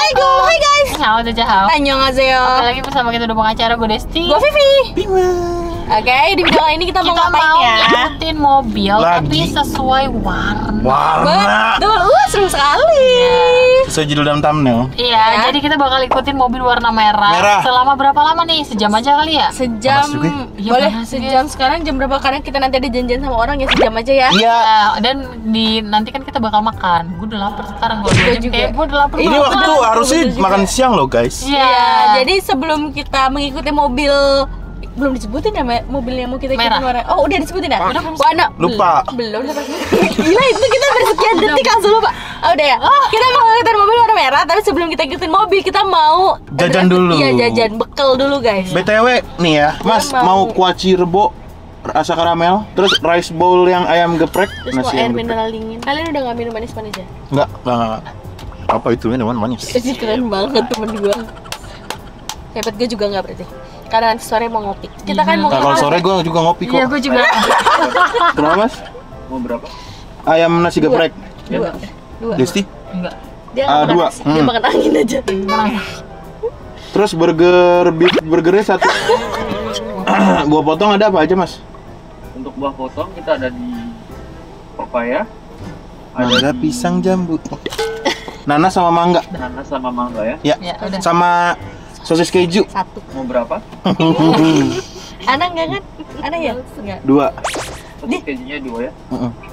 Assalamualaikum. Hai guys. Halo, Jahau. Annyeonghaseyo. Oke, lagi bersama kita udah pengacara gue Desti. Gue Vivi. Oke, di video kali ini kita mau ngapain ya? Ngikutin mobil tapi sesuai warna. Betul, seru sekali. Sesuai judul dan thumbnail. Iya, jadi kita bakal ikutin mobil warna merah. Selama berapa lama nih? Sejam aja kali ya? Sejam. Ya, boleh sejam. Sekarang jam berapa? Karena kita nanti ada janjian sama orang ya, sejam aja ya. Iya. Dan nanti kan kita bakal makan. Gue udah lapar sekarang. Gue udah lapar. Ini waktu harusnya makan siang loh guys. Iya. Jadi sebelum kita mengikuti mobil, belum disebutin ya mobil yang mau kita ikutin warna. Oh, udah disebutin ya? Warna. Lupa. Belum. Gila, itu kita bersekian detik langsung lupa. Oh, udah ya. Kita mau ikutin mobil warna merah, tapi sebelum kita ikutin mobil, kita mau jajan dulu. Iya, jajan bekal dulu guys. BTW nih ya, Mas mau kuaci rebo rasa karamel, terus rice bowl yang ayam geprek, terus mau air mineral dingin. Kalian udah nggak minum manis-manis ya? Enggak. Apa itu minuman manis? Ini keren banget temen gue. Hebat, gue juga nggak berarti. Karena nanti sore mau ngopi. Kita kan mau kalau sore gue juga ngopi kok. Iya, gue juga. Kenapa Mas? Mau berapa? Ayam nasi geprek. Dua. Desti? Enggak. Dia dua. Dia makan angin aja. Terus burgernya satu. Buah potong ada apa aja Mas? Untuk buah potong kita ada di pepaya, Ada pisang jambu. Nanas sama mangga. nanas sama mangga ya. Ya, udah. Sama sosis keju. Satu. Mau berapa? Ana enggak kan? Ana ya? Enggak. 2. Sosis kejunya 2 ya.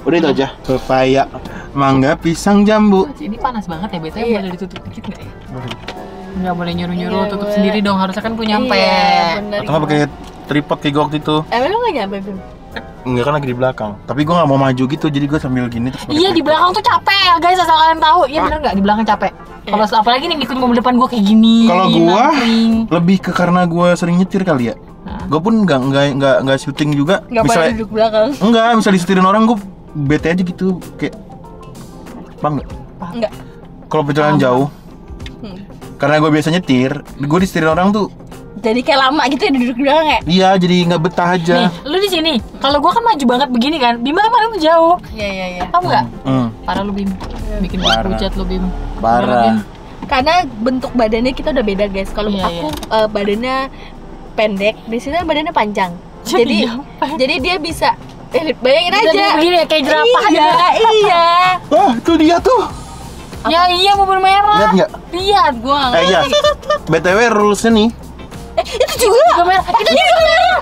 Udah itu aja. Pepaya, mangga, pisang jambu. Ini panas banget ya, BTW. Boleh ditutup dikit nggak ya? Nggak boleh nyuruh-nyuruh, tutup boleh. Sendiri dong, harusnya kan punya nyampe. Atau nggak pakai tripod kayak gue waktu itu? Emang lu nggak nyampe belum? Enggak, kan lagi di belakang. Tapi gue nggak mau maju gitu, jadi gue sambil gini terus. Iya, di belakang tuh capek ya guys, asal kalian tahu. Iya bener nggak, di belakang capek. Kalau apalagi nih ngikut mobil depan gue kayak gini. Kalau gue lebih ke karena gue sering nyetir kali ya. Gue pun nggak syuting juga. Nggak pada duduk belakang. Enggak, misal disetirin orang gue bete aja gitu, kayak paham nggak? Enggak. Kalau perjalanan jauh, karena gue biasa nyetir, gue disetirin orang tuh. Jadi kayak lama gitu ya duduk belakang ya? Iya, jadi nggak betah aja. Nih, lu di sini. Kalau gua kan maju banget begini kan. Bima kemarin tuh jauh. Iya. Tahu nggak? Parah lu Bim. Bikin gua pucat lu Bim. Parah. Karena bentuk badannya kita udah beda guys. Kalau aku badannya pendek, di sini badannya panjang. Jadi dia bisa bayangin aja. Begini ya, kayak jerapah aja. Iya. Wah, itu dia tuh. Ya iya, mobil merah. Lihat nggak? Lihat gua. Iya. BTW rulesnya nih. Itu juga merah. Itu juga merah.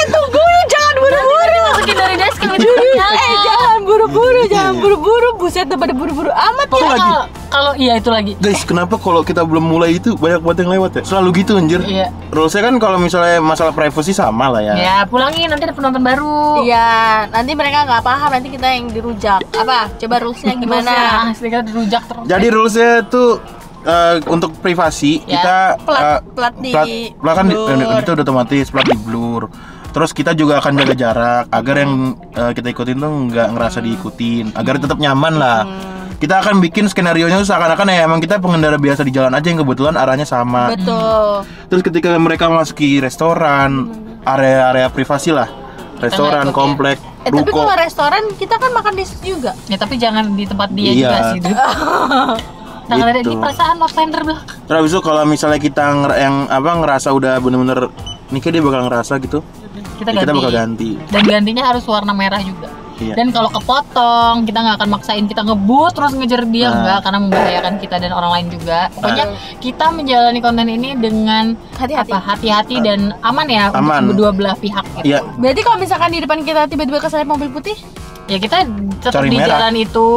Tunggu, jangan buru-buru. Masukin dari desk gitu. Jangan buru-buru. Buset, pada buru-buru amat ya. Kalau iya itu lagi. Guys, kenapa kalau kita belum mulai itu banyak banget yang lewat ya? Selalu gitu anjir. Iya. Rulesnya kan kalau misalnya masalah privacy sama lah ya. Ya, pulangin nanti ada penonton baru. Iya, nanti mereka nggak paham, nanti kita yang dirujak. Apa? Coba rulesnya gimana? Asli kita dirujak terus. Jadi rulesnya tuh untuk privasi kita plat kan itu udah otomatis plat di blur. Terus kita juga akan jaga jarak agar yang kita ikutin tuh nggak ngerasa diikutin, agar tetap nyaman lah. Kita akan bikin skenario-nya seakan-akan ya emang kita pengendara biasa di jalan aja yang kebetulan arahnya sama. Betul. Terus ketika mereka masuki restoran, area-area privasi lah, restoran, komplek, tapi ruko. kalau restoran kita kan makan di situ juga. Ya tapi jangan di tempat dia juga sih. Jangan ada di perasaan offender belakang. Terus habis itu kalau misalnya kita ngerasa udah bener-bener nih kayak dia bakal ngerasa gitu, kita bakal ganti. Dan gantinya harus warna merah juga. Iya. Dan kalau kepotong, kita nggak akan maksain kita ngebut terus ngejar dia, enggak, karena membahayakan kita dan orang lain juga. Pokoknya kita menjalani konten ini dengan hati-hati dan aman ya untuk kedua belah pihak gitu. Iya. Berarti kalau misalkan di depan kita tiba-tiba keselip mobil putih, ya kita tetap cari di merah. jalan itu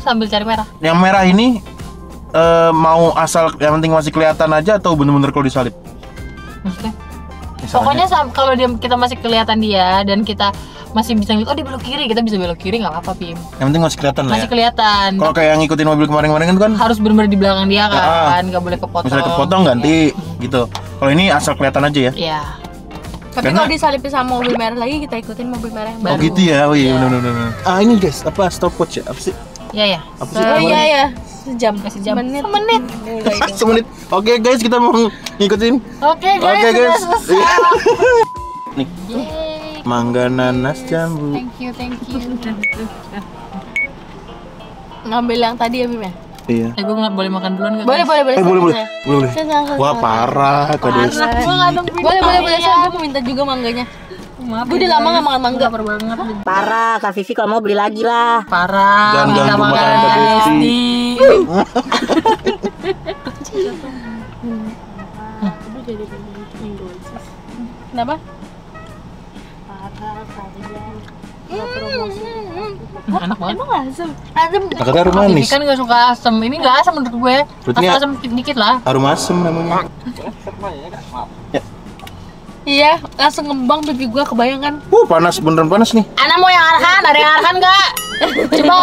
sambil cari merah. Yang merah ini mau asal yang penting masih kelihatan aja atau bener-bener kalau disalip? Maksudnya? Misalnya, pokoknya kalau kita masih kelihatan dia dan kita masih bisa ngeliat, oh dia belok kiri, kita bisa belok kiri, nggak apa-apa Pim. yang penting masih kelihatan lah ya. Masih kelihatan. Kalau kayak yang ngikutin mobil kemarin-kemarin kan harus benar-benar di belakang dia kan, nggak boleh kepotong. misalnya kepotong ganti gitu. Kalau ini asal kelihatan aja ya. Iya. tapi kalau disalipin sama mobil merah lagi, kita ikutin mobil merah yang baru. Oh gitu ya. Oh iya, benar. Ini guys, apa stopwatch ya? Apa sih? Iya. Apa sih? Iya. Sejam. Semenit. Semenit. Oke guys, kita mau ngikutin. Oke guys. Nih. Mangga, nanas, jambu. Thank you. Ngambil yang tadi ya Bim ya? Iya. Gue boleh makan duluan nggak? Boleh. Boleh. Wah, parah Kak Desti. Boleh. Saya mau minta juga mangganya. Gue udah lama nggak makan mangga. Banget. Parah, Kak Vivi kalau mau beli lagi lah. Parah. Jangan ganggu makanan Kak Desti. Kenapa? Enak banget. Emang asem? Asem. Makanya harum Ini manis. kan nggak suka asem. Ini nggak asem menurut gue. Berarti Asem dikit lah. Harum asem namanya. Iya, langsung ngembang pipi gue, kebayang kan? Panas, beneran panas nih. Ana mau yang Arhan, ada yang Arhan nggak? Coba.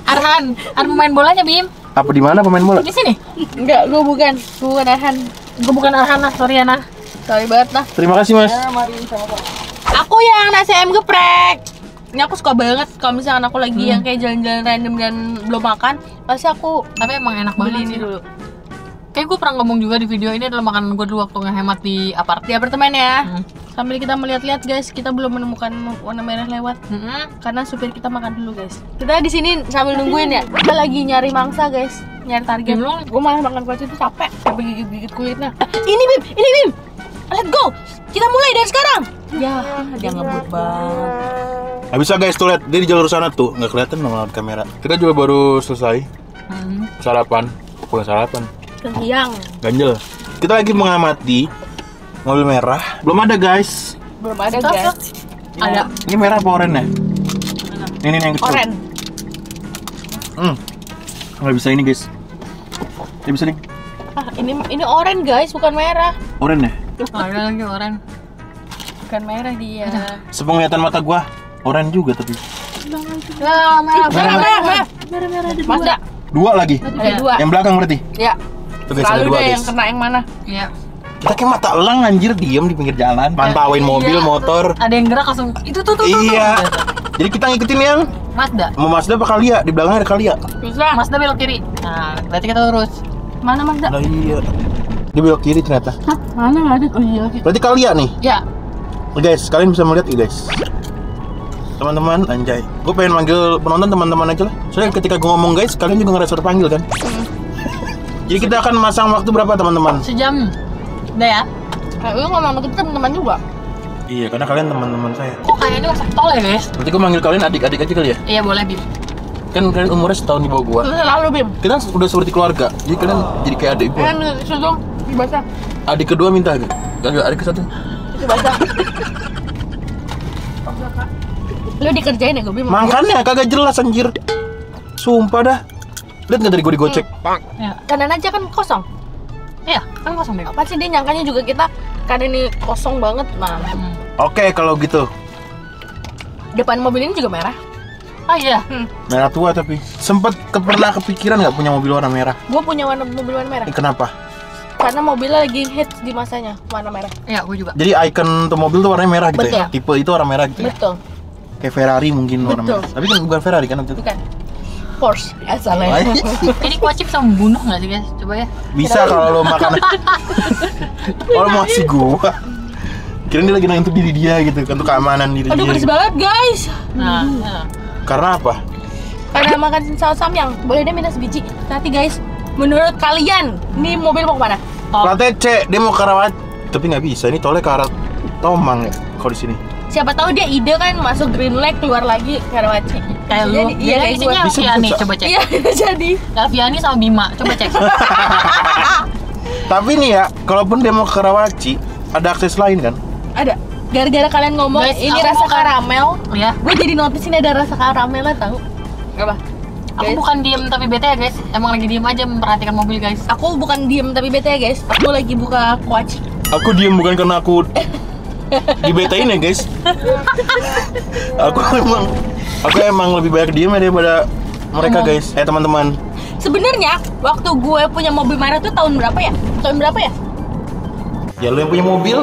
Arhan pemain bolanya Bim. Apa di mana pemain bola? Di sini. Enggak, gue bukan Arhan. Gue bukan Arhan lah, sorry Ana. Sorry banget lah. Terima kasih Mas. Aku yang nasi ayam geprek. Ini aku suka banget kalau misalkan aku lagi yang kayak jalan-jalan random dan belum makan, pasti aku Tapi emang enak beli banget ini sih. dulu. Kayak gue pernah ngomong juga di video ini adalah makanan gue dulu waktu ngehemat di apart. Di apartemen ya. Sambil kita melihat-lihat guys, kita belum menemukan warna merah lewat. Karena supir kita makan dulu guys. Kita di sini sambil nungguin ya. Kita lagi nyari mangsa guys, nyari target. Gue malah makan kuaci itu capek, sampai gigit-gigit kulitnya. Ini Bim. Let's go. Kita mulai dari sekarang. Ya, dia ngebut banget. Nah, bisa guys tuh lihat dia di jalur sana tuh, nggak kelihatan sama kamera. Kita juga baru selesai sarapan, bukan sarapan. Kenyang. Ganjel. Kita lagi mengamati mobil merah. Belum ada guys. Belum ada guys. Ada. Ini merah apa oranye ya? Ini yang kecil. Oren. Nggak bisa ini guys. Nggak bisa nih. Ah, ini oren guys, bukan merah. Oranye ya? Ada lagi orang. Bukan merah dia. Sepenglihatan mata gua, oranye juga tapi. Ya, merah. Merah. Mazda. Dua lagi. Ada dua. Yang belakang berarti. Ya. Tuh guys, ada Lalu dua deh guys. yang kena yang mana? Iya. Kita kayak mata elang anjir, diem di pinggir jalan, pantauin mobil, motor. Ada yang gerak langsung. Itu tuh. Iya. Jadi kita ngikutin yang Mazda. mau Mazda apa Kalia, di belakang ada Kalia. Bisa. Mazda belok kiri. Nah, berarti kita lurus. Mana Mazda? Nah iya. Dia belok kiri ternyata. Hah? Mana nggak ada? Oh iya. Berarti Kalia nih. Ya. Guys, kalian bisa melihat ya guys. Teman-teman, anjay. Gue pengen manggil penonton teman-teman aja lah. Soalnya ketika gue ngomong guys, kalian juga ngerasa terpanggil kan? Jadi kita akan masang waktu berapa teman-teman? Sejam. Udah ya? Lu ngomong sama kita teman-teman juga. Iya, karena kalian teman-teman saya. Kok kayaknya masuk tol ya guys? Berarti gue manggil kalian adik-adik aja kali ya? Iya boleh Bim. Kan kalian umurnya setahun di bawah gue. Lalu Bim. Kita udah seperti keluarga. Jadi kalian jadi kayak adik gue. Kan sudung dibaca. Adik kedua minta gak? Gak, adik ke satu. Dibaca. Lu dikerjain ya gue Bim? Makanya kagak jelas anjir. Sumpah dah. Lihat nggak tadi gue digocek? Ya. Kanan aja kan kosong. Iya, kan kosong deh. Apa sih dia nyangkanya juga kita kan ini kosong banget. Nah, Oke, kalau gitu. depan mobil ini juga merah. Oh iya. Merah tua tapi. Sempet pernah kepikiran nggak punya mobil warna merah? Gue punya mobil warna merah. Kenapa? Karena mobilnya lagi hits di masanya warna merah. Iya, gue juga. Jadi icon untuk mobil tuh warnanya merah gitu ya? Betul. Tipe itu warna merah gitu ya? Betul. Kayak Ferrari mungkin warna Betul. merah. Tapi kan bukan Ferrari kan waktu itu? Bukan. Porsche asalnya. Ini kuacip sama membunuh nggak sih guys? Coba ya. Bisa kalau lo makan. Kalau mau ngasih gua. Kirain dia lagi nanya untuk diri dia gitu, untuk keamanan diri Aduh dia. pedes gitu. banget guys. Nah. Karena apa? Karena makan saus samyang. Boleh deh minus biji. Nanti guys, menurut kalian, ini mobil mau kemana? Platnya C, dia mau ke Rawat. Tapi nggak bisa, ini tolnya ke arah Tomang ya kalau di sini. Siapa tahu dia ide kan masuk Green Lake keluar lagi Karawaci. Kayak lu. Iya kayak isinya gue. Bisa, Alfiani, bisa. coba cek. Iya jadi. Alfiani sama Bima, coba cek. Tapi nih ya, kalaupun dia mau ke Karawaci, ada akses lain kan? Ada. Gara-gara kalian ngomong Guys, ini aku rasa bukan- karamel, Ya. gue jadi notice ini ada rasa karamelnya tahu. Apa? Aku Guys, bukan diem tapi bete ya guys. Emang lagi diem aja memperhatikan mobil guys. aku bukan diem tapi bete ya guys. Aku lagi buka kuaci. Aku diem bukan karena aku dibetain ya guys. aku emang lebih banyak diem ya daripada mereka guys. Teman-teman. Sebenarnya waktu gue punya mobil merah tuh tahun berapa ya? Tahun berapa ya? Ya lu yang punya mobil.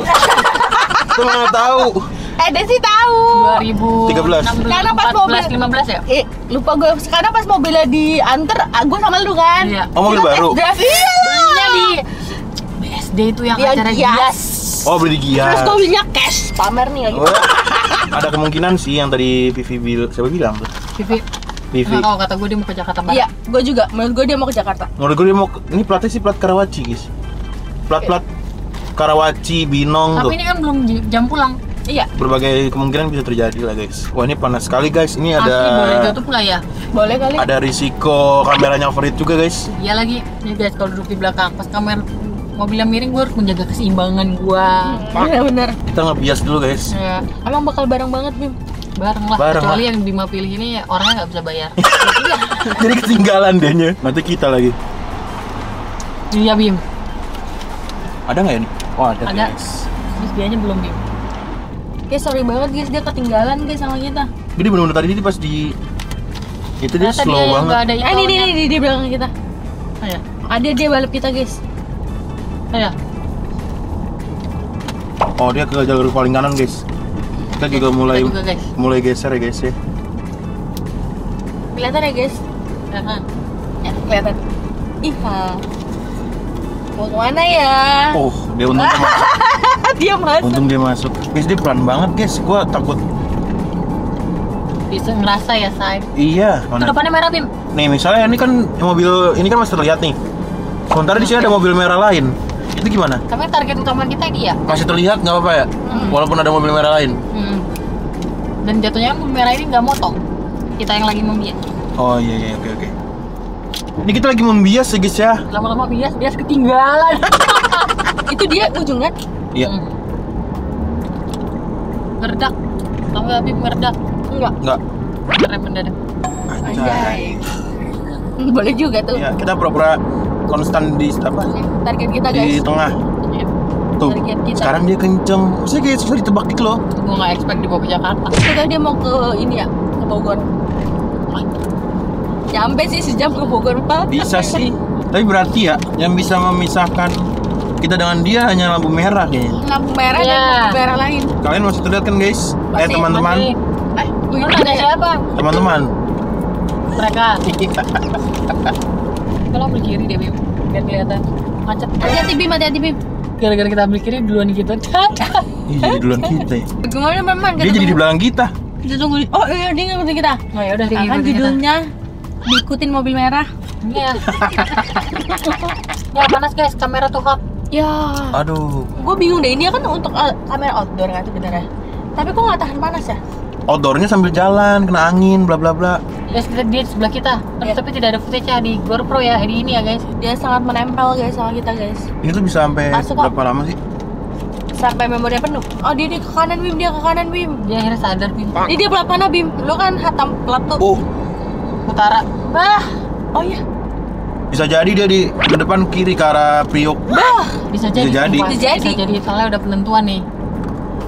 Itu mana tahu. Desi tahu. 2013. Karena pas 15 ya? Lupa gue. Sekarang pas mobilnya diantar, gue sama lu kan. Iya. Oh, mobil baru. Drive, iya. Belinya di BSD itu yang Dia acara Gias. Gias. Oh, beli di Terus Gias. gue belinya cash, pamer nih lagi. Oh, ada kemungkinan sih yang tadi Vivi siapa bilang tuh? Vivi. Vivi. Kalau kata gue dia mau ke Jakarta Barat. Iya, gue juga. Menurut gue dia mau ke Jakarta. Menurut gue dia mau ini platnya sih plat Karawaci, guys. Plat Karawaci, Binong tuh. Tapi ini kan belum jam pulang. Iya. Berbagai kemungkinan bisa terjadi lah, guys. Wah, ini panas sekali, guys. Ini Asli, ada boleh tutup nggak ya? Boleh kali. ada risiko kameranya overheat juga, guys. Iya lagi. Nih guys, kalau duduk di belakang pas kamera mobilnya miring, gue harus menjaga keseimbangan gue. Bener-bener. Kita ngebias dulu, guys. Ya, Emang bakal bareng banget, Bim. bareng lah. Bareng Kecuali lah. yang Bima pilih ini orangnya nggak bisa bayar. Jadi ketinggalan dehnya. Nanti kita lagi. Iya Bim. Ada nggak ya nih? Oh, ada, Ada. guys. Terus dianya belum Bim. Guys, sorry banget guys, dia ketinggalan guys sama kita. Jadi bener-bener tadi pas di itu dia Ternyata slow dia banget. nggak ada Ini di belakang kita. Ayo. Ada dia balap kita guys. Ayo. Oh, dia ke jalur paling kanan, guys. Kita juga mulai Kita juga, guys. mulai geser ya, guys ya. Kelihatan ya guys? Ya kan? Ya, kelihatan. Ih, mau kemana ya? Oh, dia untung dia masuk. Dia masuk. Untung dia masuk. Guys, dia pelan banget, guys. Gua takut. Bisa ngerasa ya, Say. Iya, Itu mana? depannya merah Bim. Nih, misalnya ini kan mobil ini kan masih terlihat nih. Sementara di sini ada mobil merah lain. Itu gimana? Tapi target utama kita dia. Masih terlihat nggak apa-apa ya? Walaupun ada mobil merah lain. Dan jatuhnya mobil merah ini nggak motong. Kita yang lagi membias. Oh iya, oke. Ini kita lagi membias ya, guys ya. Lama-lama bias ketinggalan. Itu dia ujungnya. Iya. Merdak. Tahu nggak Bim merdak? Enggak. Keren mendadak. Anjay. Boleh juga tuh. Iya, kita pura-pura konstan di apa? Target kita Di guys. tengah. Tuh. Target kita. Sekarang dia kenceng. Maksudnya kayak susah ditebak gitu loh. Gue nggak expect dibawa ke Jakarta. Kita dia mau ke ini ya, ke Bogor. Nyampe sih sejam ke Bogor Pak. Bisa sih. Tapi berarti ya yang bisa memisahkan kita dengan dia hanya lampu merah kayaknya. Lampu merah Iya. dan lampu merah lain. Kalian masih terlihat kan, guys? Masih, Teman-teman. Gue Lu ini nanya siapa? Teman-teman. Mereka. Kalau ambil kiri deh Bim. Biar kelihatan macet. Hati-hati Bim, hati-hati Bim. Gara-gara kita ambil kiri duluan gitu. Ih, jadi duluan kita ya. Gimana teman-teman? Dia jadi di belakang kita. Kita tunggu. Oh iya, dia ngikutin kita. Oh ya udah Kan judulnya diikutin mobil merah. Iya. Ya panas guys, kamera tuh hot. Ya, Aduh. gue bingung deh, ini kan untuk kamera outdoor nggak tuh benernya. Tapi kok nggak tahan panas ya? Outdoornya sambil jalan, kena angin, bla bla bla. Guys, kita dia di sebelah kita. Iya. Tapi tidak ada footage-nya di GoPro ya, di ini ya guys. Dia sangat menempel guys sama kita guys. Ini tuh bisa sampai Masuk kok. berapa lama sih? Sampai memorinya penuh. Oh dia ke kanan Bim, dia ke kanan Bim. Dia akhirnya sadar Bim. Ini dia plat mana Bim? Lu kan hatam plat tuh. Oh, Utara. Bah, Oh iya. bisa jadi dia di depan kiri ke arah Priok. bisa jadi. jadi. sumpah. Bisa jadi. Bisa jadi soalnya udah penentuan nih.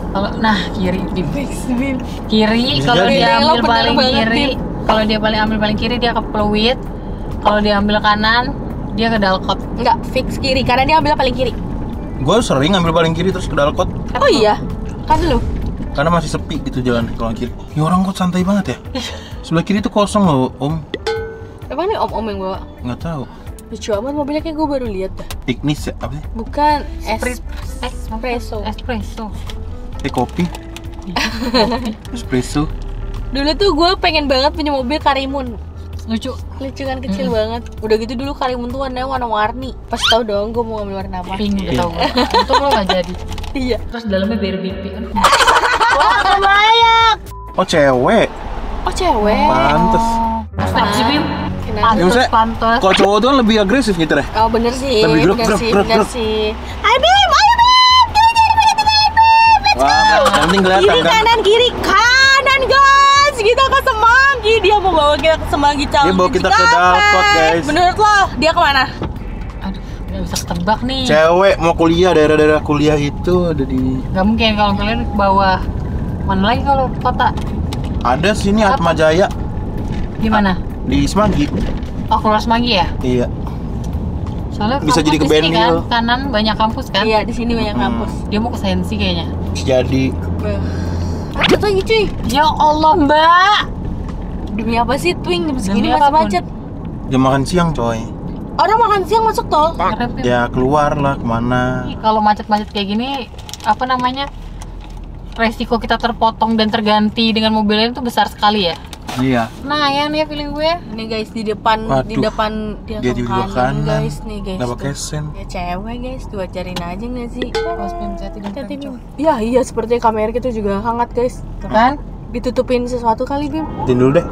Kalau nah kiri Bim. Bim. Kiri Bisa kalau jadi. dia Lo ambil bener paling banget, kiri, Bim. kalau dia ambil paling kiri dia ke Pluit. Kalau dia ambil kanan dia ke Dalkot. Enggak, fix kiri karena dia ambil paling kiri. Gue sering ngambil paling kiri terus ke Dalkot Oh iya. Kan lu. karena masih sepi gitu jalan kalau kiri. Ya orang kok santai banget ya. Sebelah kiri tuh kosong loh, Om. Emang nih om-om yang bawa? Nggak tahu. Lucu amat mobilnya kayak gue baru lihat dah. Ignis ya apa sih? Bukan Espresso. espresso. Kopi. Espresso. Dulu tuh gue pengen banget punya mobil Karimun. Lucu. Lucu kan, kecil banget. Udah gitu dulu Karimun tuh warna-warni. Pas tau dong gue mau ngambil warna apa. Pink Iya. tau gue. Untung lo gak jadi. Iya. Terus dalamnya BRBP. Wah kebayang. Oh, cewek. Oh cewek. Pantes. Kenapa sih Bim? Kenapa? Ya, maksudnya, Pantes. kalau cowok tuh kan lebih agresif gitu deh. Oh bener sih. Lebih gerak, Bener gerak, sih. gerak, Bener gerak. sih. Ayo Bim, ayo Bim. Kita jadi perhatian Bim. Wah, yang penting kelihatan Kiri kan. kanan kiri kanan guys. Kita ke Semanggi. Dia mau bawa kita ke Semanggi Challenge. Dia bawa kita ke Dalkot, guys. Menurut lo dia kemana? Aduh, gak bisa ketebak nih. Cewek mau kuliah, daerah-daerah kuliah itu ada di Gak mungkin kalau kalian ke bawah. Mana lagi kalau kota? ada sini Atma Jaya Di mana? di Semanggi. Oh, keluar Semanggi ya? Iya. Soalnya Bisa kampus jadi ke di sini Benhil. kan, kanan banyak kampus kan? Iya di sini banyak kampus. Dia mau ke Sensi kayaknya. Jadi Macet lagi cuy. Ya Allah Mbak. Demi apa sih Twing jam segini Demi masih apapun. macet? jam makan siang coy. Orang makan siang masuk tol. Keren, Bim. Ya keluar lah kemana. Ih, kalau macet-macet kayak gini, apa namanya? Resiko kita terpotong dan terganti dengan mobil lain itu besar sekali ya. Iya. Nah, ya nih feeling gue. Nih guys, di depan Waduh. dia Dia di kanan, kanan. guys nih guys. Nggak pakai tuh. sen. Ya cewek guys, tuh ajarin aja nggak sih? Awas Bim, hati-hati dan Hati-hati, kencok. Bim. Ya iya, seperti kamera kita juga hangat guys. Tuh kan? Ditutupin sesuatu kali Bim. Tin dulu deh.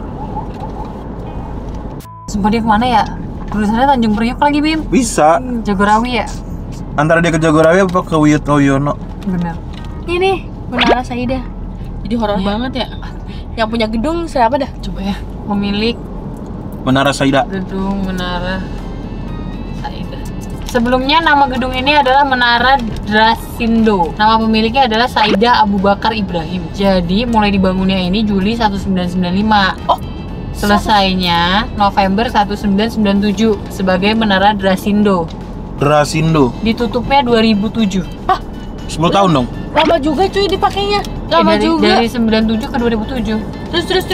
Sumpah dia kemana ya? Tulisannya Tanjung Priok lagi Bim. Bisa. Jagorawi ya? Antara dia ke Jagorawi apa ke Wiyoto. Bener. Ini Menara Saida. Jadi horor Iya. banget ya. Yang punya gedung siapa dah? Coba ya. Pemilik Menara Saida. gedung Menara Saida. Sebelumnya nama gedung ini adalah Menara Drasindo. Nama pemiliknya adalah Saida Abu Bakar Ibrahim. Jadi mulai dibangunnya ini Juli 1995. Oh, Selesainya November 1997 sebagai Menara Drasindo. Drasindo. Ditutupnya 2007. 10 tahun dong. lama juga cuy dipakainya. Lama dari, juga. Dari 97 ke 2007.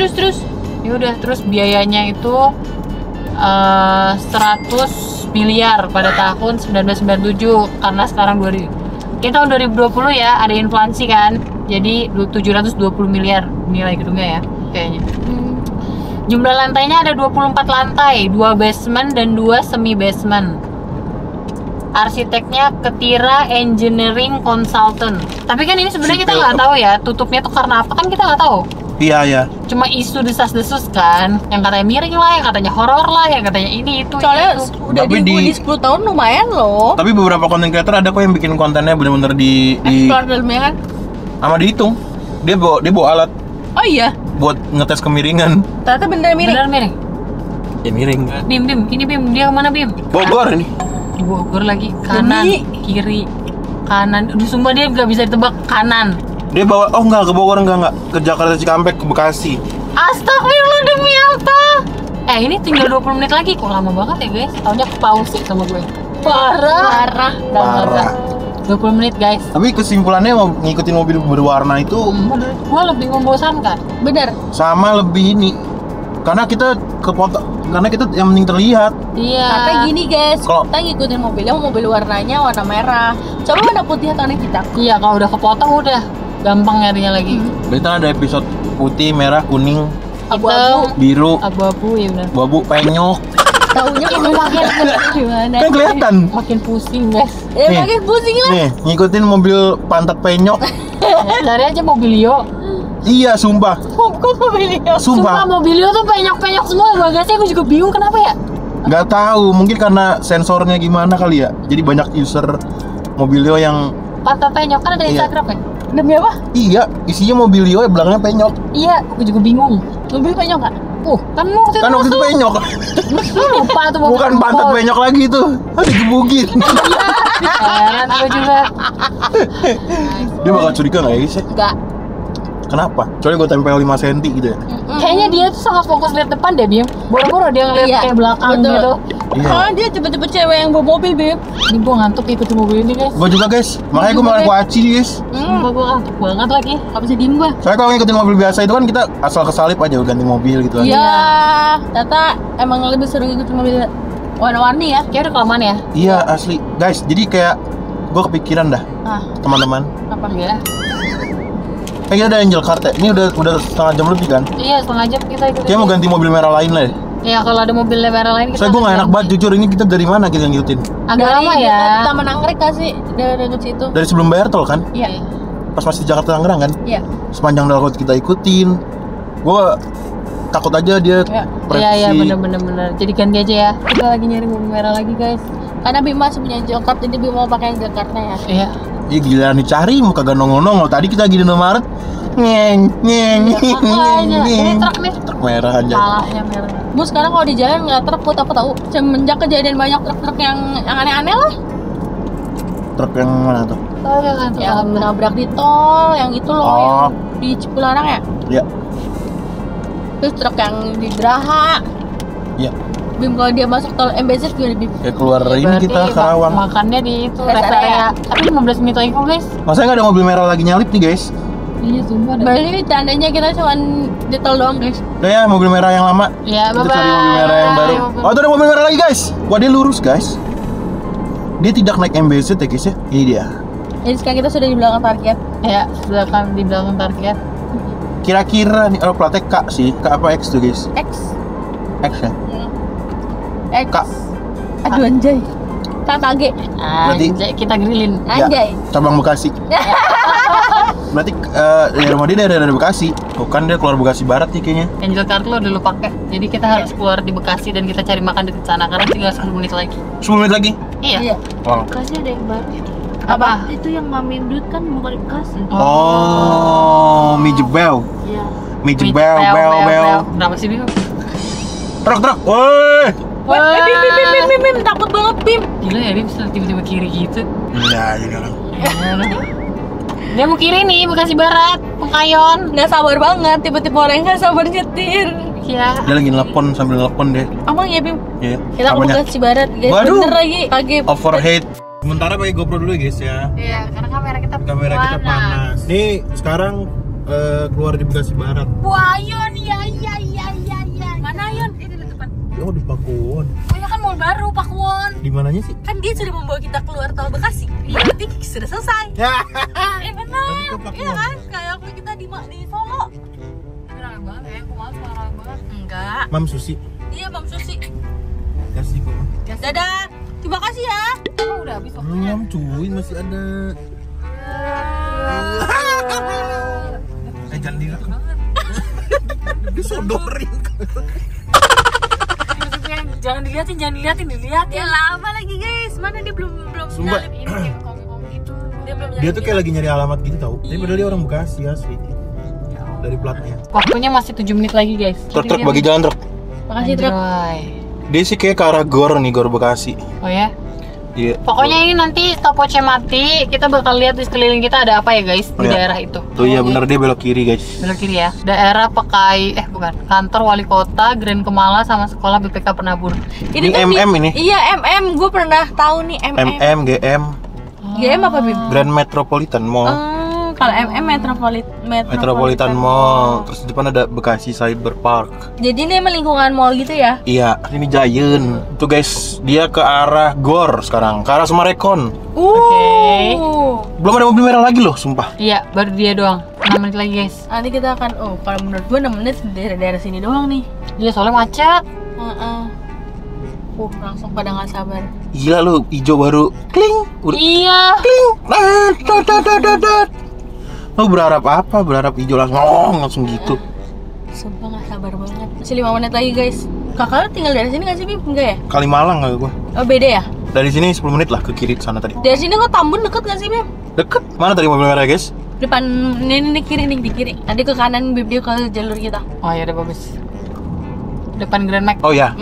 Terus. Ya udah, terus biayanya itu 100 miliar pada tahun 1997 karena sekarang 2000. Ini tahun 2020 ya, ada inflasi kan. Jadi 720 miliar nilai gedungnya ya kayaknya. Jumlah lantainya ada 24 lantai, 2 basement dan 2 semi basement. Arsiteknya Ketira Engineering Consultant. Tapi kan ini sebenarnya kita nggak tahu ya tutupnya tuh karena apa, kan kita nggak tahu. Iya. Cuma isu desas-desus kan, yang katanya miring lah, yang katanya horor lah, yang katanya ini itu. Soalnya itu. udah Tapi di 10 tahun lumayan loh. Tapi beberapa konten creator ada kok yang bikin kontennya bener-bener di Explore dalamnya kan. sama dihitung. Dia bawa alat Oh iya, buat ngetes kemiringan. ternyata bener miring. Bener miring. Ya miring. Bim, ini Bim, dia kemana Bim? Bogor ini. Di Bogor lagi, kanan, Demi. kiri, kanan. Aduh, sumpah dia nggak bisa ditebak kanan. Dia bawa enggak ke Bogor enggak ke Jakarta Cikampek ke Bekasi. Astagfirullah, demi apa? Ini tinggal 20 menit lagi, kok lama banget ya guys? Taunya ke pause sih sama gue. Parah. Parah. 20 menit guys. Tapi kesimpulannya mau ngikutin mobil berwarna itu Menurut gue lebih membosankan. Bener. sama lebih ini. Karena kita ke foto, karena kita yang penting terlihat. Iya. Tapi gini guys, Kalau- kita ngikutin mobilnya, mobil warnanya warna merah. Coba warna putih atau warna hitam. Iya, kalau udah kepotong udah gampang nyarinya lagi. Kita ada episode putih, merah, kuning, Hitam, biru, abu-abu ya benar. abu-abu, penyok. Taunya makin gimana? Kan kelihatan. Makin pusing guys. Nih. Makin pusing lah. Nih, ngikutin mobil pantat penyok. Cari aja Mobilio. Iya, sumpah. Kok mobilnya? Sumpah Sumpah. Mobilio tuh penyok-penyok semua bagasinya, aku juga bingung kenapa ya. Nggak tahu, mungkin karena sensornya gimana kali ya. Jadi banyak user Mobilio yang Pantat penyok kan ada Iya. Instagram ya? Demi apa? iya, isinya Mobilio, belakangnya penyok. Iya, aku juga bingung. Mobil penyok nggak? Kan waktu Kan waktu itu penyok. Lu lupa tuh mobil Bukan pantat angkot. penyok lagi tuh. Digebukin. Heran gue juga. Dia bakal curiga nggak ya guys ya? Nggak. Kenapa? Soalnya gue tempel 5 cm gitu ya. Kayaknya dia tuh sangat fokus lihat depan deh, Bim. Boro-boro dia ngeliat Iya, kayak belakang betul. gitu. Iya. Soalnya dia cepet-cepet cewek yang bawa mobil, Beb. Ini gue ngantuk ikutin mobil ini guys. Gue juga guys. Makanya gue makan kuaci guys. Sumpah gue ngantuk banget lagi. Gak bisa diem gua. Soalnya kalau ngikutin mobil biasa itu kan kita asal kesalip aja ganti mobil gitu kan. Iya, ternyata emang lebih seru ngikutin mobil warna-warni ya. Kayak udah kelamaan ya. Iya asli guys. Jadi kayak gue kepikiran dah Ah, teman-teman. apa? Iya. Kayak ada Angel Card ya. Ini udah setengah jam lebih kan. Iya, setengah jam kita ikutin. Kayak mau ganti mobil merah lain lah ya. Ya kalau ada mobil merah lain kita. Soalnya gue gak enak banget jujur, ini kita dari mana kita ngikutin? Agak Dari lama dekat ya. Taman Anggrek kasih dari dekat situ. Dari sebelum bayar tol kan? Iya. Pas masih di Jakarta Tangerang kan? Iya. Sepanjang dalam kita ikutin. Gue takut aja dia Iya. Iya bener. Jadi ganti aja ya. Kita lagi nyari mobil merah lagi guys. Karena Bima masih punya jokap, jadi Bima mau pakai yang Jakarta ya. Iya. Iya gila nih cari mau kagak nongol-nongol. Tadi kita lagi di Indomaret. Nyeng. Makanya ini truk nih. Truk merah aja. Palanya merah. Bu sekarang kalau di jalan nggak truk, aku takut tahu. Semenjak kejadian banyak truk-truk yang aneh-aneh lah. Truk yang mana tuh? Oh ya kan. Yang menabrak di tol, yang itu loh, Oh. yang di Cipularang ya. Iya. Terus truk yang di Geraha. Iya. Bim kalau dia masuk tol MBZ juga Bim. Kayak keluar ini Berarti kita Karawang. Makannya di itu Rest rest area. area. Tapi 15 menit lagi kok guys. Masa nggak ada mobil merah lagi nyalip nih guys? Iya sumpah dah. Berarti tandanya kita cuma di tol doang guys. Udah ya mobil merah yang lama. Ya Kita bye-bye. cari mobil merah yang baru. Oh tuh ada mobil merah lagi guys. Wah dia lurus guys. Dia tidak naik MBZ ya guys ya. Ini dia. Jadi sekarang kita sudah di belakang target. Ya, di belakang target. Kira-kira nih, platnya K sih. K apa X tuh guys? X. X ya? X. Kak. Aduh anjay. KKG. Anjay, kita grillin. Anjay. Ya, cabang Bekasi. Berarti ya rumah dia dari Bekasi. Bukan dia keluar Bekasi Barat nih kayaknya. Angel card lo dulu pakai. Jadi kita harus keluar di Bekasi dan kita cari makan di sana karena tinggal 10 menit lagi. 10 menit lagi? Iya. Wow. Bekasi ada yang baru. Apa? Itu yang Mami Dut kan bukan di Bekasi. Oh, mie jebel. Iya. Mie jebel, bel. Kenapa sih Bim? Truk. Woi. Bim, takut banget Bim. Gila ya, dia bisa tiba-tiba kiri gitu. Ya, ini orang. Dia mau kiri nih, Bekasi Barat, Pengkayon. Nggak sabar banget, tiba-tiba orang nggak sabar nyetir. Iya. Dia lagi nelpon sambil nelpon deh. Emang ya Bim? Iya. Kita ke Bekasi Barat guys. Waduh. Bener lagi. Pagi. Overhead. Sementara pakai GoPro dulu ya guys ya. Iya, karena kamera kita panas. Nih sekarang keluar di Bekasi Barat. Wah, Yon, iya. Mana Yon? Ini di depan. Oh di Pakuwon. Oh ya kan mall baru Pakuwon. Di mananya sih? Kan dia sudah membawa kita keluar tol Bekasi. Iya. Berarti sudah selesai. Benar. Iya kan? Kayak waktu kita di Solo. Rame banget ya, aku malas marah banget. Enggak. Mam Susi. Iya, Bang Susi. Kasih kok. Dadah. Terima kasih ya. Oh, udah habis waktunya. Belum cuy, masih ada. Jangan direkam. Disodorin. Jangan diliatin. Ya lama lagi guys. Mana dia belum Sumpah. Ini kayak kong gitu. Dia tuh kayak lagi nyari alamat gitu tau. Tapi padahal dia orang Bekasi asli. Dari platnya. Waktunya masih 7 menit lagi, guys. Truk bagi jalan truk. Makasih truk. Dia sih kayak ke arah Gor nih, Gor Bekasi. Oh ya? Iya. Pokoknya ini nanti stopwatch mati, kita bakal lihat di sekeliling kita ada apa ya guys di daerah itu. Tuh iya bener, dia belok kiri guys. Belok kiri ya. Daerah kantor wali kota, Grand Kemala sama sekolah BPK Penabur. Ini MM ini. Iya MM, gue pernah tahu nih MM. GM. GM apa Bim? Grand Metropolitan Mall. Kalau MM Metropolitan Mall. Terus di depan ada Bekasi Cyber Park. Jadi ini emang lingkungan mall gitu ya? Iya, ini Giant. Tuh guys, dia ke arah Gor sekarang, ke arah Sumarekon. Oke. Belum ada mobil merah lagi loh, sumpah. Iya, baru dia doang. 6 menit lagi guys. Nanti kita akan, kalau menurut gue 6 menit daerah sini doang nih. Iya, soalnya macet. Langsung pada nggak sabar. Gila lu, hijau baru. Kling. Iya. Kling. Lu berharap apa? Berharap hijau langsung gitu. Sumpah nggak sabar banget. Masih 5 menit lagi guys. Kakak lu tinggal dari sini nggak sih Bim? Enggak ya? Kalimalang kali gua. Oh beda ya? Dari sini 10 menit lah ke kiri sana tadi. Dari sini kok Tambun deket nggak sih Bim? Deket. Mana tadi mobil merah guys? Depan ini kiri nih di kiri. Nanti ke kanan Bim dia ke jalur kita. Oh ya udah bagus. Depan Grand Max. Oh ya.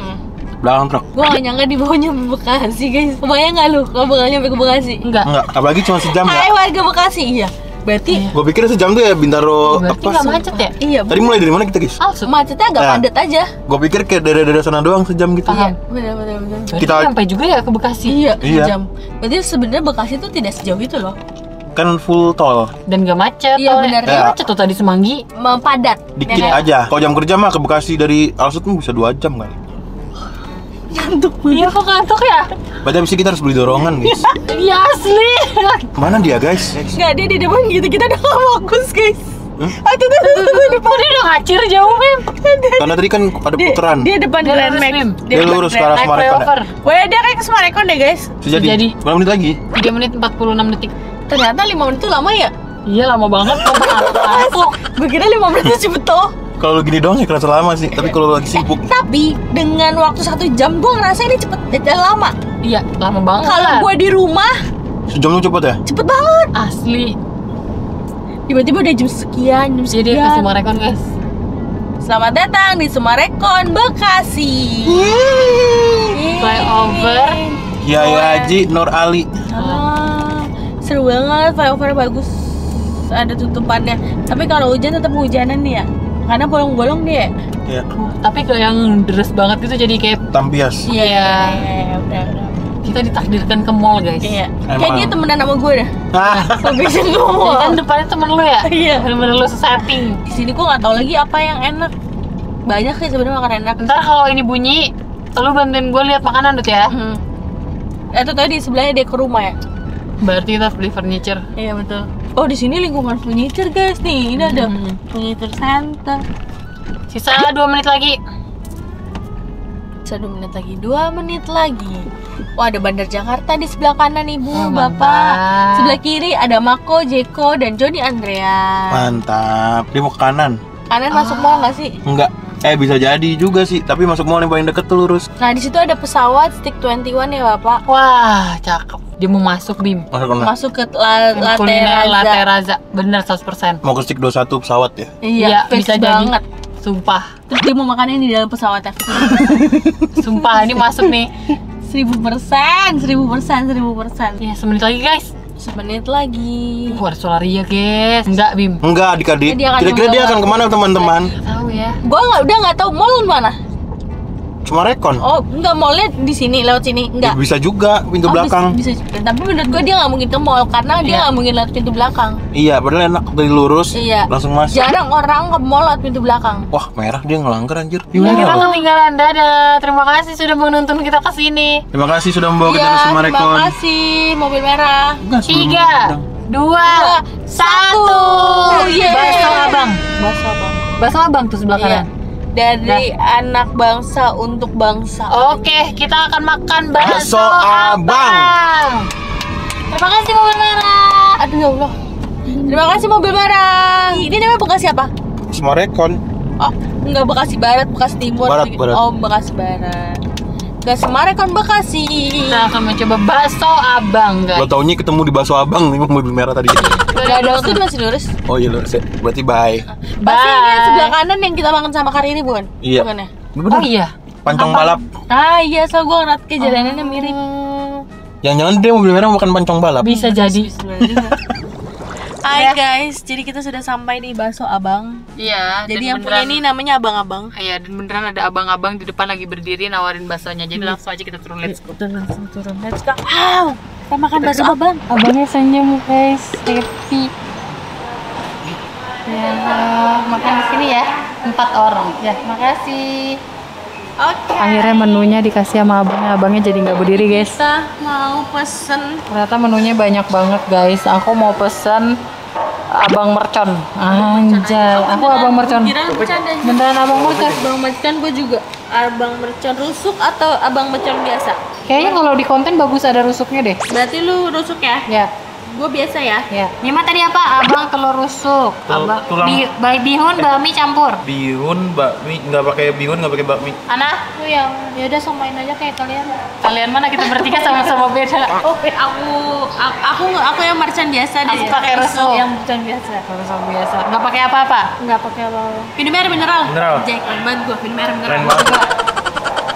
Belakang truk. Gua gak nyangka di bawahnya Bekasi guys. Kebayang gak lu kalau bakal nyampe ke Bekasi? Enggak. Apalagi cuma sejam ya. Hai warga Bekasi, iya. Berarti Gua pikir sejam tuh ya Bintaro berarti nggak macet ya? iya. Tadi mulai dari mana kita guys? Macetnya agak padat aja. Gua pikir kayak daerah sana doang sejam gitu. Paham. Bener. Berarti Kita- sampai juga ya ke Bekasi. Iya, Iya. sejam. Berarti sebenarnya Bekasi tuh tidak sejauh itu loh. Kan full tol. Dan gak macet. Iya, tolnya. benar. Nggak macet tuh tadi Semanggi. Padat. Dikit Ya kan? aja. Kalau jam kerja mah ke Bekasi dari Alsut mah bisa 2 jam kali. Iya kok ngantuk ya? Berarti abis itu kita harus beli dorongan guys. Iya asli. Mana dia guys? Nggak, dia di depan gitu. Kita udah gak fokus guys. Tuh, Kok dia udah ngacir jauh Bim? Karena tadi kan ada putaran. Dia depan Dia Grand lurus, Max. Bim. Dia lurus ke arah Naik Sumarekon ya? flyover. Wah, dia kayak ke Sumarekon deh guys. Bisa Jadi. jadi. Berapa menit lagi? 3 menit 46 detik. Ternyata 5 menit itu lama ya? Iya lama banget kok ngantuk. Gue kira 5 menit itu cepet toh. Kalau gini doang ya kerasa lama sih. Tapi kalau lagi sibuk, Tapi dengan waktu 1 jam gue ngerasa ini cepet dan lama. Iya lama banget. Kalau gue di rumah sejam tuh cepet ya? cepet banget. asli. Tiba-tiba udah jam sekian, jam Jadi sekian. ke Sumarekon guys. Selamat datang di Sumarekon, Bekasi. Flyover. Kiai Haji Nur Ali. Seru banget, flyover bagus. Ada tutupannya. Tapi kalau hujan tetap hujanan nih ya. Karena bolong-bolong dia. Ya, Tapi kayak yang deres banget gitu jadi kayak Tampias. Iya. Udah. kita ditakdirkan ke mall guys. Iya. Emang. Kayak dia temenan sama gue dah. Ah, Sampai ke Ya mall. kan depannya temen lu ya? Iya. Bener-bener lu setting. Di sini gue nggak tahu lagi apa yang enak. Banyak sih sebenarnya makan enak. Ntar kalau ini bunyi, lu bantuin gue lihat makanan Dut ya. Itu tadi di sebelahnya dia ke rumah ya. Berarti kita harus beli furniture. Iya betul. Oh di sini lingkungan furniture guys nih. Ini ada furniture center. Sisa 2 menit lagi. Sisa 2 menit lagi. 2 menit lagi. Wah ada Bandar Jakarta di sebelah kanan ibu, Oh, bapak. mantap. Sebelah kiri ada Mako, Jeko, dan Joni Andrea. Mantap. Dia mau ke kanan. Kanan masuk mall nggak sih? Enggak. Bisa jadi juga sih, tapi masuk mall yang paling deket tuh lurus. Nah di situ ada pesawat Stick 21 ya bapak. Wah, cakep. Dia mau masuk, Bim. Masuk mana? Masuk ke Latte Kuliner Latte Raza. Raza. Bener 100%. Mau ke Stick 21 pesawat ya? Iya, bisa fix banget. jadi. Sumpah. Terus dia mau makannya di dalam pesawatnya. Sumpah ini masuk nih. 1000%, 1000%. Ya, semenit lagi, guys. Semenit lagi. Ada Solaria, guys. Enggak, Bim. Enggak, adik-adik. Dia akan Kira-kira dia nyoba. akan kemana teman-teman? Tahu ya. Gua udah nggak tahu mall mana. Cuma rekon. Oh, enggak mallnya di sini lewat sini, enggak. Bisa juga pintu Oh, belakang. Bisa, tapi menurut gue dia nggak mungkin ke mall karena dia Iya. nggak mungkin lewat pintu belakang. Iya, padahal enak dari lurus. Iya. Langsung masuk. Jarang orang ke mall lewat pintu belakang. Wah, merah dia ngelanggar anjir. Ya, kita Gimana? ketinggalan. Dadah. Terima kasih sudah menonton kita ke sini. Terima kasih sudah membawa kita ke Iya, Suma terima Rekon. kasih mobil merah. Enggak, sebelum 3, nyebrang. 2, 1. Yeay. Bakso abang. Bakso abang. Bakso abang tuh sebelah Iya. kanan. Dari anak bangsa untuk bangsa. Oke, kita akan makan bakso Bakso abang. Terima kasih mobil merah. Aduh ya Allah. Terima kasih mobil merah. Ini namanya Bekasi apa? Suma Rekon. Oh, enggak Bekasi Barat, Bekasi Timur. Barat, Barat. Oh, Bekasi Barat. Bekasi Marekon Bekasi. Kita akan mencoba bakso abang, Lo guys. taunya ketemu di bakso abang nih mobil merah tadi. Gak ada waktu masih lurus. Oh iya lurus ya. Berarti bye. Pasti ini yang sebelah kanan yang kita makan sama Kariri bukan? Iya. Bukan ya? Oh iya. Pancong balap. Ah iya, so gue ngeliat kejalanannya mirip. Jangan-jangan dia mobil merah bukan pancong balap. Bisa jadi. Hai guys, jadi kita sudah sampai di Bakso Abang. Iya. Jadi yang punya ini namanya Abang-Abang. Iya, dan beneran ada abang-abang di depan lagi berdiri nawarin baksonya. Jadi langsung aja kita turun, let's go. Udah langsung turun, let's go. Wow, kita makan bakso abang. Abangnya senyum, guys. Happy. Ya, makan di sini ya. 4 orang. Ya, makasih. Oke. Akhirnya menunya dikasih sama abangnya. Abangnya jadi nggak berdiri, guys. Kita mau pesen. Ternyata menunya banyak banget, guys. Aku mau pesen abang mercon. Anjay, aku abang mercon. Kira bercanda. Beneran abang mercon. Abang mercon gue juga. Abang mercon rusuk atau abang mercon biasa? Kayaknya kalau di konten bagus ada rusuknya deh. Berarti lu rusuk ya? Ya, Gue biasa ya. ya. Nima tadi apa? Abang telur rusuk. Abang bihun bakmi campur. Bihun, bakmi, nggak pakai bihun, nggak pakai bakmi. Ana, Lu yang ya udah samain aja kayak kalian. kalian mana kita bertiga sama-sama beda. Oh, aku yang mercon biasa deh. Aku pakai rusuk. Yang mercon biasa. Sama-sama biasa. Nggak pakai apa-apa. Enggak pakai apa-apa. Minum air mineral. Mineral. Jack, banget gua minum air mineral. Keren banget.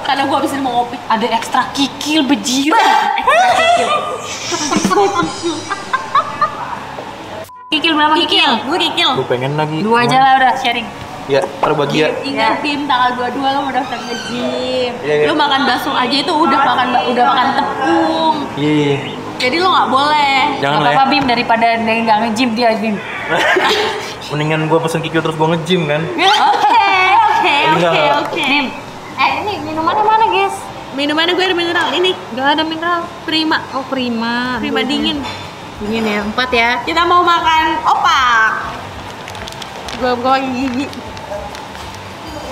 Karena gua habisin mau ngopi. Ada ekstra kikil bejir. Kikil berapa kikil? Gue kikil. Gue pengen lagi. 2 aja lah udah sharing. Ya, terbagi ya. Ingat Bim tanggal 22 lo mau daftar nge-gym. Iya, iya. Lo makan bakso aja itu udah makan tepung. Iya. Jadi lo nggak boleh. Jangan Gak lah ya. apa-apa Bim, daripada nggak nge-gym dia Bim. Mendingan gue pesen kikil terus gue nge-gym kan. Oke. Bim, ini minumannya mana guys? Minumannya gue ada mineral ini. Gak ada mineral. Prima. Oh prima. Prima dingin. Dingin ya, 4 ya. Kita mau makan opak. Gue buka pakai gigi.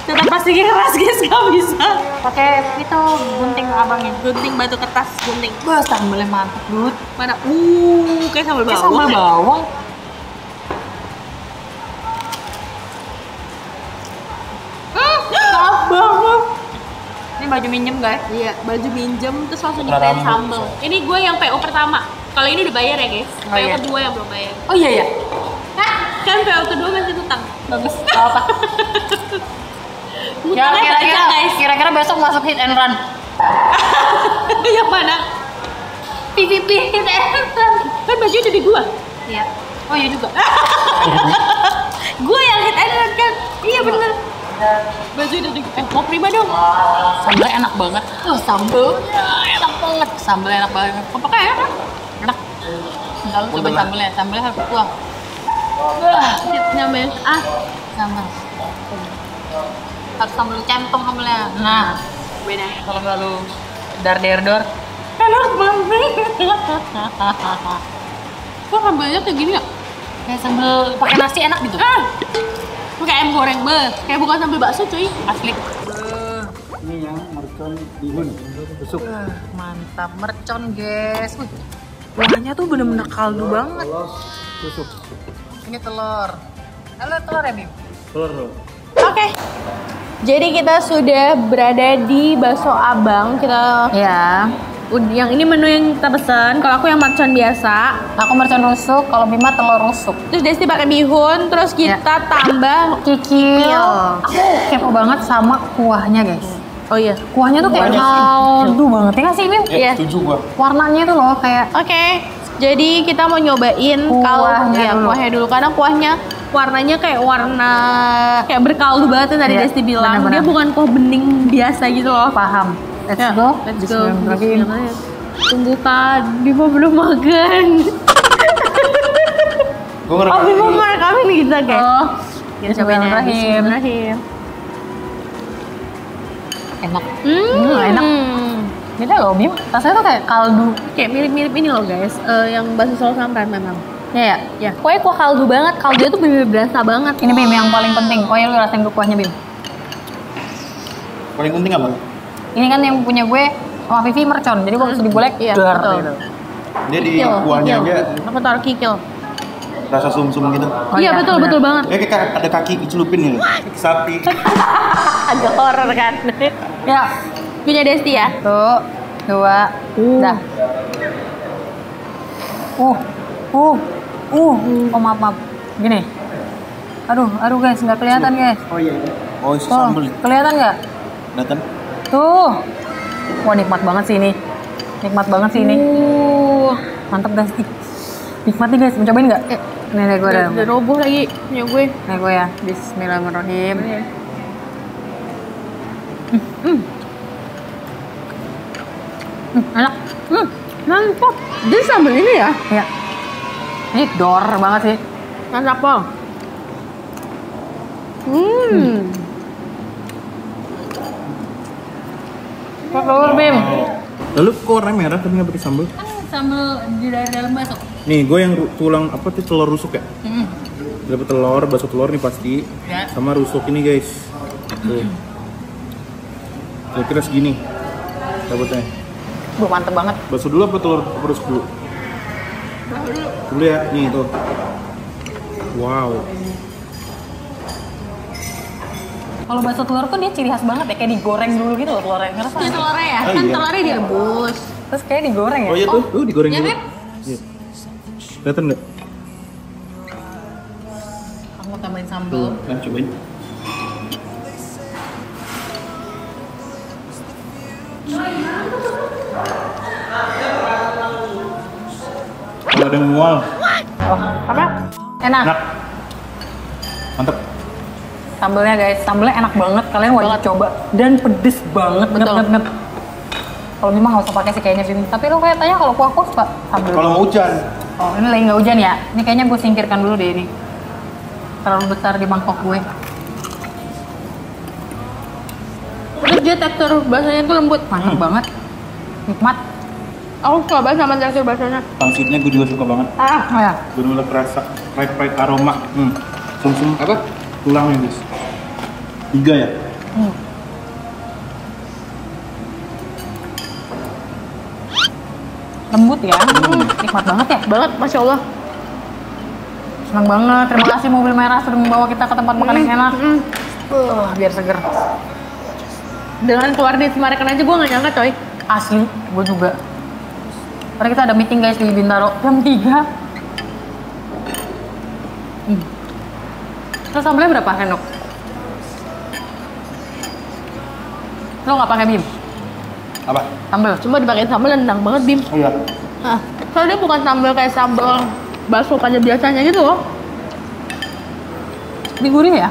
Tetap pasti keras guys, gak bisa. Pakai itu gunting abangnya. Gunting batu kertas, gunting. Wah, sambelnya mantep, Dut. Mana? Kayak sambal Kayak bawang. sambal bawang. Enak banget. Ini baju minjem guys. Iya, baju minjem terus langsung Kena nyiptain rambut. sambal. Ini gue yang PO pertama. Kalau ini dibayar ya guys. Oh, PO iya. kedua yang belum bayar. Oh iya ya. Hah? Kan PO kedua masih utang. Bagus. Gak apa. Ya kira-kira besok masuk hit and run. Yang mana? PVP hit and run. Kan baju udah di gua. Iya. Oh iya juga. Gua yang hit and run kan. Iya bener. Baju udah di mau prima dong. Sambelnya enak banget. Sambel enak banget. Sambelnya enak banget. Apa kayak enak? Enak. Enggak lu coba sambelnya. Sambelnya harus kuah. Nyamain Sambel. Harus sambel centong sambelnya. Nah, beda. kalau nggak lu dar der dor. enak banget. Kok sambalnya kayak gini ya? Kayak sambal pakai nasi enak gitu. Kayak ayam goreng kayak bukan sambal bakso cuy. Asli. Ini yang mercon bihun tusuk. Mantap mercon guys. Wih, kuahnya tuh bener-bener kaldu banget. Tusuk. Ini telur. Halo telur ya Bim? Telur. Oke. Jadi kita sudah berada di Bakso Abang. Kita Ya. yang ini menu yang kita pesan. Kalau aku yang mercon biasa. Aku mercon rusuk, kalau Bima telur rusuk. Terus Desti pakai bihun. Terus kita tambah Kikil. Aku kepo banget sama kuahnya guys. Oh iya. Kuahnya tuh kayak kaldu banget ya nggak sih Bim? Iya. Setuju gua. Warnanya tuh loh kayak Oke. Jadi kita mau nyobain kuahnya dulu karena kuahnya warnanya kayak berkaldu banget yang tadi Iya, Desti bilang. benar-benar. Dia bukan kuah bening biasa gitu loh. paham. Let's Ya, go. Let's go. Bismillahirrahmanirrahim. Tunggu Kak, Bimo belum makan. Gua Oh, ngerekam Bimo dulu. mau rekamin nih kita guys. Oh, Kita cobain ya. Bismillahirrahmanirrahim. Enak. Enak. Beda loh Bim. Rasanya tuh kayak kaldu. Kayak mirip-mirip ini loh guys, yang bakso Solo Sampan memang. Ya. Ya, pokoknya kuah kaldu banget. Kaldunya tuh bener-bener berasa banget. Ini Bim yang paling penting. Oh ya lu rasain dulu kuahnya Bim. Paling penting apa? Ini kan yang punya gue sama Vivi mercon. Jadi waktu digolek Iya, dar betul. gitu. Dia di Kikil, kuahnya kikil. aja Aku taruh kikil. rasa sum-sum gitu. Oh, iya, betul bener. betul banget. Kayak ada kaki dicelupin gitu. Sapi. Agak horor kan. Ya. Punya Desti ya. Tuh, dua, dah. Oh maaf. Gini. Aduh guys, nggak kelihatan guys. Oh iya. Oh, isi Tuh, sambel. kelihatan nggak? Datang. Tuh. Wah nikmat banget sih ini. Nikmat banget sih ini. Mantep guys. Nikmat nih guys, mencobain nggak? Nih gue ada. Udah roboh lagi punya gue. Nih gue ya. Bismillahirrahmanirrahim. Enak. Mantap. Dia sambal ini ya. Ya. Ini dor banget sih. Mantap Pong. Kok telur Bim? Lalu kok warnanya merah tapi nggak pakai sambal? Sambal di dalam bakso. Nih, gue yang tulang apa tuh telur rusuk ya? Dapat telur, bakso telur nih pasti. Ya. Sama rusuk ini guys. Tuh. Kira-kira segini. Dapatnya. Mantep banget. Bakso dulu apa telur apa rusuk dulu? Dulu ya, nih tuh. Wow. Kalau bakso telur tuh dia ciri khas banget ya, kayak digoreng dulu gitu loh telurnya. Ngerasa Ini nggak? telurnya ya. Oh, Kan iya. telurnya direbus. Terus kayak digoreng ya. Oh iya tuh, digoreng ya dulu. kan? Iya. Kelihatan nggak? Aku tambahin sambal. Nah, cobain. Kalau ada yang mual, Apa? Enak. enak. Mantep. Sambelnya guys, sambelnya enak banget. Kalian wajib coba. Dan pedes banget. Betul. Nget. Kalau Bima nggak usah pakai sih kayaknya Bim. Tapi lo kayak tanya kalau aku suka sambel. Kalau mau hujan, Oh ini lagi nggak hujan ya? Ini kayaknya gue singkirkan dulu deh ini. Terlalu besar di mangkok gue. Terus dia tekstur baksonya tuh lembut. Mantap banget. Nikmat. Aku suka banget sama tekstur baksonya. pangsitnya gue juga suka banget. Oh ya. Bener-bener kerasa fried aroma. Sum-sum apa? Tulangnya guys. 3 ya? Lembut ya. Nikmat banget ya. Banget, Masya Allah. Senang banget. Terima kasih Mobil Merah sudah membawa kita ke tempat makan yang enak. Biar seger. Dengan keluar di Semarang aja gue gak nyangka coy. Asli, gue juga. Karena kita ada meeting guys di Bintaro jam 3. Terus sambelnya berapa sendok? Lo nggak pakai Bim? Apa? Sambel? Cuma dipakai sambal nendang banget Bim. Oh iya. Soalnya dia bukan sambal kayak sambal bakso pada biasanya gitu loh. Ini gurih ya?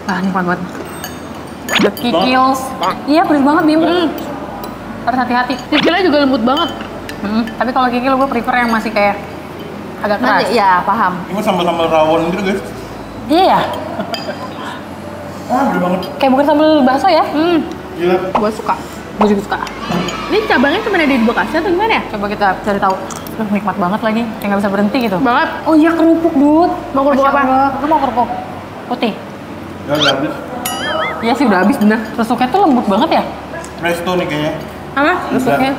Ah, nikmat banget. The Kikils. Iya, pedes banget Bim. Harus hati-hati. Kikilnya juga lembut banget. Tapi kalau kikil gue prefer yang masih kayak agak keras. Nanti, ya paham. Ini sambal-sambal rawon gitu guys. Iya ya? Gede banget. Kayak bukan sambal bakso ya? Gila. Gue suka. Gue juga suka. Ini cabangnya cuma ada di Bekasi atau gimana ya? Coba kita cari tahu. Nikmat banget lagi, kayak nggak bisa berhenti gitu. Banget. Oh iya kerupuk, Dut. Mau kerupuk Masya apa? Allah. Lu mau kerupuk putih? Ya udah habis. Iya sih udah habis bener. Tusuknya tuh lembut banget ya. Resto nih kayaknya. Apa? Tusuknya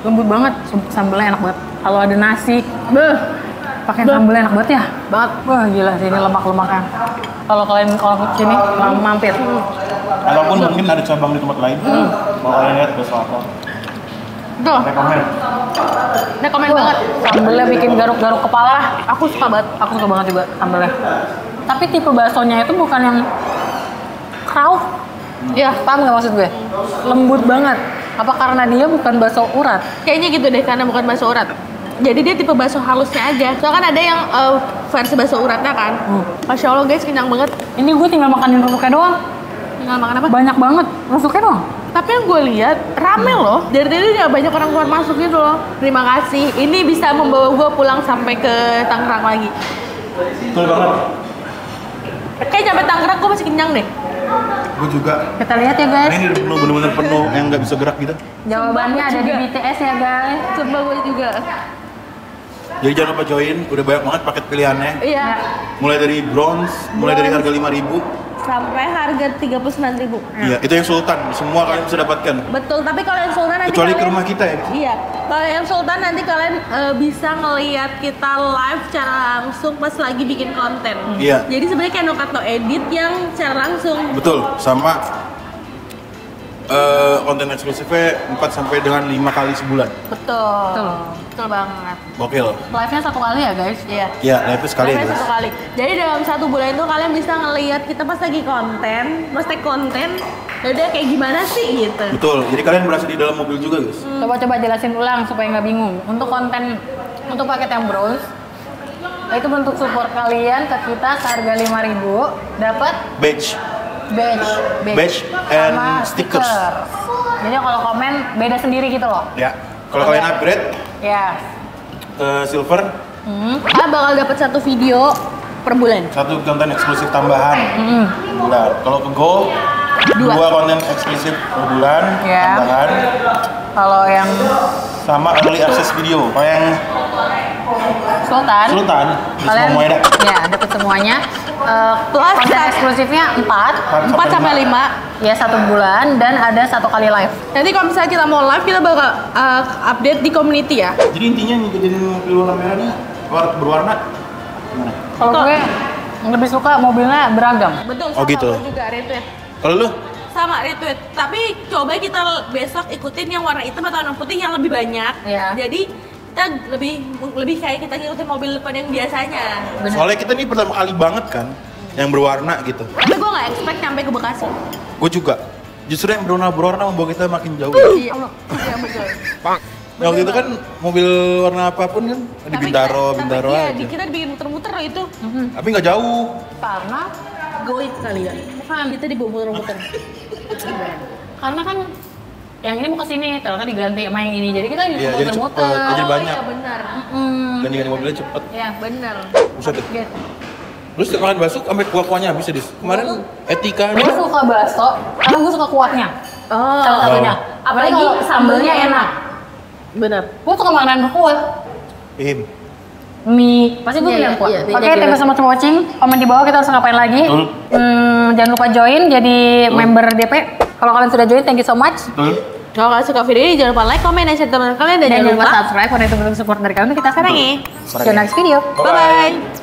lembut banget. Sambelnya enak banget. Kalau ada nasi, pakai sambelnya enak banget ya. Banget. Wah gila sih ini lemak-lemaknya. Kalau kalian orang sini mampir. Ataupun mungkin ada cabang di tempat lain. Mau kalian lihat besok apa? Tuh, Rekomen. rekomen banget. Sambelnya bikin garuk-garuk kepala. Aku suka banget. Aku suka banget juga sambelnya. Tapi tipe baksonya itu bukan yang krauk. Ya, paham nggak maksud gue? Lembut banget. Apa karena dia bukan bakso urat? Kayaknya gitu deh, karena bukan bakso urat. Jadi dia tipe bakso halusnya aja. Soalnya kan ada yang versi bakso uratnya kan. Masya Allah guys, kenyang banget. Ini gue tinggal makanin rusuknya doang. Tinggal makan apa? Banyak banget rusuknya doang. Tapi yang gue lihat rame loh. Dari tadi udah banyak orang keluar masuk gitu loh. Terima kasih. Ini bisa membawa gue pulang sampai ke Tangerang lagi. Betul banget. Kayak nyampe Tangerang gue masih kenyang deh. Gue juga. Kita lihat ya guys. Ini penuh, bener-bener penuh yang nggak bisa gerak gitu. Jawabannya ada di juga. BTS ya guys. Coba gue juga. Jadi jangan lupa join. Udah banyak banget paket pilihannya. Iya. Mulai dari bronze, mulai dari harga 5.000. Sampai harga 39.000. Iya, itu yang Sultan. Semua kalian bisa dapatkan. Betul, tapi kalau yang Sultan nanti Kecuali ke kalian- rumah kita ya. Iya, kalau yang Sultan nanti kalian bisa ngelihat kita live secara langsung pas lagi bikin konten. Iya. Jadi sebenarnya kayak no cut no edit yang secara langsung. Betul, sama konten eksklusifnya 4 sampai dengan 5 kali sebulan. Betul. Betul banget. Gokil. Live-nya 1 kali ya guys. Iya. Iya, live sekali ya Live guys. satu kali. Jadi dalam 1 bulan itu kalian bisa ngelihat kita pas lagi konten, pas take konten, udah kayak gimana sih gitu. Betul, jadi kalian berasa di dalam mobil juga guys. Coba-coba jelasin ulang supaya nggak bingung. Untuk konten, untuk paket yang bronze, itu bentuk support kalian ke kita seharga 5.000 dapat Badge, badge and sama stickers. Jadi kalau komen beda sendiri gitu loh. Ya, kalau kalian upgrade Ya. ke silver, Kalian bakal dapat 1 video per bulan. 1 konten eksklusif tambahan per bulan. Kalau ke gold, 2 konten eksklusif per bulan Ya. tambahan, Kalau yang sama early access video. Kalau yang Sultan, Sultan, kalian semuanya dah. ya dapat semuanya. Plus Konten eksklusifnya 4, 4 sampai 5. ya 1 bulan dan ada 1 kali live. Nanti kalau misalnya kita mau live, kita bakal update di community ya. Jadi intinya ngikutin mobil warna merah ini berwarna gimana? Kalau gue lebih suka mobilnya beragam. Betul, Oh, gitu. gue juga retweet. Kalau lu? Sama retweet. Tapi coba kita besok ikutin yang warna hitam atau warna putih yang lebih banyak. Iya. Jadi kita lebih kayak kita ngikutin mobil depan yang biasanya. Soalnya kita ini pertama kali banget kan yang berwarna gitu. Tapi gue nggak expect nyampe ke Bekasi. Gue juga. Justru yang berwarna-berwarna membawa kita makin jauh. Iya, iya betul. Nah, waktu itu kan mobil warna apapun kan di Bintaro iya, aja. kita dibikin muter-muter itu. Tapi nggak jauh. Karena Goit kali ya. Bukan, kita dibawa muter-muter. karena kan yang ini mau ke sini, ternyata diganti sama yang ini. Jadi kita Iya, jadi muter-muter. cepet. Jadi banyak. Iya benar. Dan dengan mobilnya cepet. Ya, Benar. Buset deh. gitu. Terus setiap makan bakso sampai kuah-kuahnya habis ya, Dis. Kemarin etika Gue suka bakso, karena gue suka kuahnya. Oh. Salah satunya. Oh. Apalagi kalau sambelnya enak. Benar. Gue suka makanan berkuah. Mie, pasti gue Iya, bilang iya, kuah. iya, Oke, iya, thank you iya. so much for watching. Komen di bawah kita harus ngapain lagi. Betul. Jangan lupa join jadi member DP. Kalau kalian sudah join, thank you so much. Kalau kalian suka video ini, jangan lupa like, comment, dan share teman kalian. Dan Dan jangan jangan lupa lupa subscribe karena itu bentuk support dari kalian. Kita sekarang ya. See you next video. Bye-bye.